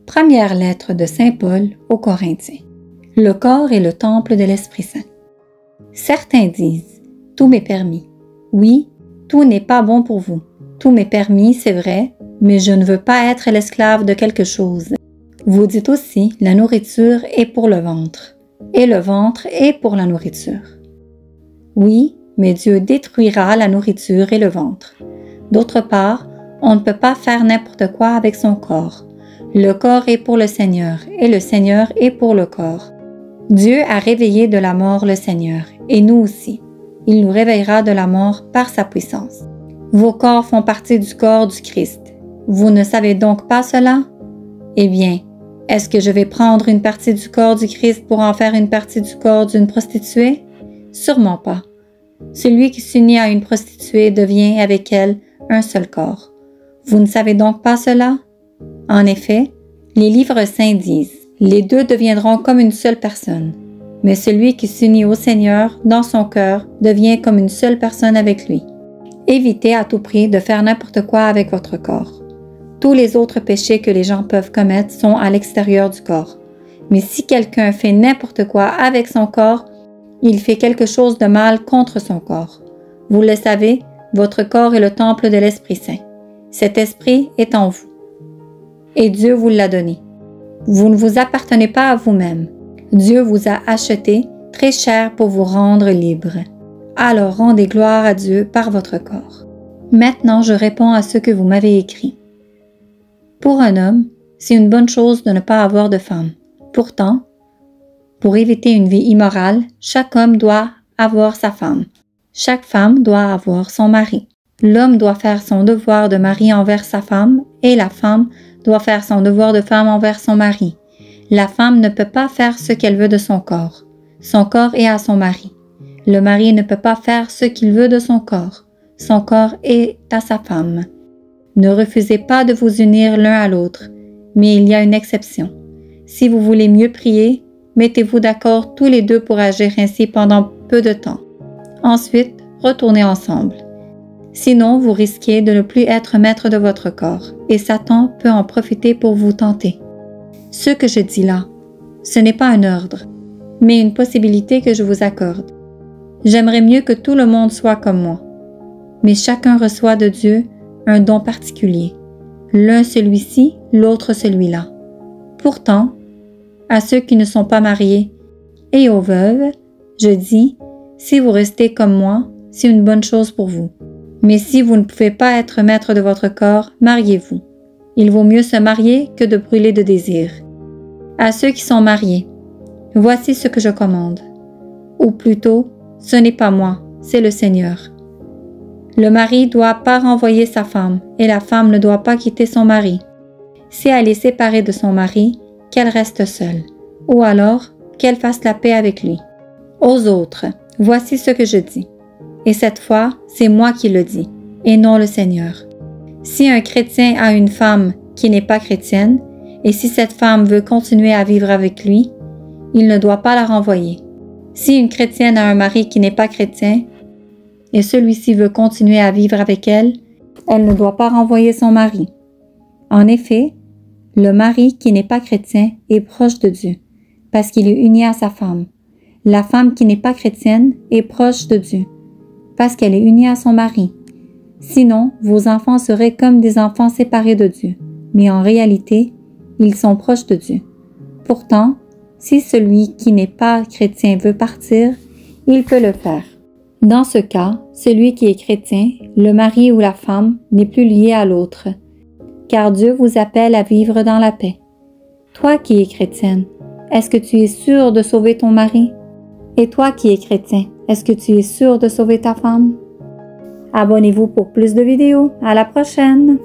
Première lettre de Saint Paul aux Corinthiens. Le corps est le temple de l'Esprit Saint. Certains disent, tout m'est permis. Oui, tout n'est pas bon pour vous. Tout m'est permis, c'est vrai, mais je ne veux pas être l'esclave de quelque chose. Vous dites aussi, la nourriture est pour le ventre, et le ventre est pour la nourriture. Oui, mais Dieu détruira la nourriture et le ventre. D'autre part, on ne peut pas faire n'importe quoi avec son corps. Le corps est pour le Seigneur, et le Seigneur est pour le corps. Dieu a réveillé de la mort le Seigneur, et nous aussi. Il nous réveillera de la mort par sa puissance. Vos corps font partie du corps du Christ. Vous ne savez donc pas cela? Eh bien, est-ce que je vais prendre une partie du corps du Christ pour en faire une partie du corps d'une prostituée? Sûrement pas. Celui qui s'unit à une prostituée devient avec elle un seul corps. Vous ne savez donc pas cela? En effet, les livres saints disent, les deux deviendront comme une seule personne. Mais celui qui s'unit au Seigneur dans son cœur devient comme une seule personne avec lui. Évitez à tout prix de faire n'importe quoi avec votre corps. Tous les autres péchés que les gens peuvent commettre sont à l'extérieur du corps. Mais si quelqu'un fait n'importe quoi avec son corps, il fait quelque chose de mal contre son corps. Vous le savez, votre corps est le temple de l'Esprit Saint. Cet esprit est en vous. Et Dieu vous l'a donné. Vous ne vous appartenez pas à vous-même. Dieu vous a acheté très cher pour vous rendre libre. Alors rendez gloire à Dieu par votre corps. Maintenant, je réponds à ce que vous m'avez écrit. Pour un homme, c'est une bonne chose de ne pas avoir de femme. Pourtant, pour éviter une vie immorale, chaque homme doit avoir sa femme. Chaque femme doit avoir son mari. L'homme doit faire son devoir de mari envers sa femme et la femme doit faire son devoir de femme envers son mari. La femme ne peut pas faire ce qu'elle veut de son corps. Son corps est à son mari. Le mari ne peut pas faire ce qu'il veut de son corps. Son corps est à sa femme. Ne refusez pas de vous unir l'un à l'autre, mais il y a une exception. Si vous voulez mieux prier, mettez-vous d'accord tous les deux pour agir ainsi pendant peu de temps. Ensuite, retournez ensemble. Sinon, vous risquez de ne plus être maître de votre corps, et Satan peut en profiter pour vous tenter. Ce que je dis là, ce n'est pas un ordre, mais une possibilité que je vous accorde. J'aimerais mieux que tout le monde soit comme moi, mais chacun reçoit de Dieu un don particulier, l'un celui-ci, l'autre celui-là. Pourtant, à ceux qui ne sont pas mariés et aux veuves, je dis, si vous restez comme moi, c'est une bonne chose pour vous. Mais si vous ne pouvez pas être maître de votre corps, mariez-vous. Il vaut mieux se marier que de brûler de désir. À ceux qui sont mariés, voici ce que je commande. Ou plutôt, ce n'est pas moi, c'est le Seigneur. Le mari doit pas renvoyer sa femme et la femme ne doit pas quitter son mari. Si elle est séparée de son mari, qu'elle reste seule, ou alors qu'elle fasse la paix avec lui. Aux autres, voici ce que je dis. Et cette fois, c'est moi qui le dis, et non le Seigneur. Si un chrétien a une femme qui n'est pas chrétienne, et si cette femme veut continuer à vivre avec lui, il ne doit pas la renvoyer. Si une chrétienne a un mari qui n'est pas chrétien, et celui-ci veut continuer à vivre avec elle, elle ne doit pas renvoyer son mari. En effet, le mari qui n'est pas chrétien est proche de Dieu, parce qu'il est uni à sa femme. La femme qui n'est pas chrétienne est proche de Dieu, parce qu'elle est unie à son mari. Sinon, vos enfants seraient comme des enfants séparés de Dieu, mais en réalité, ils sont proches de Dieu. Pourtant, si celui qui n'est pas chrétien veut partir, il peut le faire. Dans ce cas, celui qui est chrétien, le mari ou la femme, n'est plus lié à l'autre, car Dieu vous appelle à vivre dans la paix. Toi qui es chrétienne, est-ce que tu es sûr de sauver ton mari? Et toi qui es chrétien, est-ce que tu es sûr de sauver ta femme? Abonnez-vous pour plus de vidéos. À la prochaine!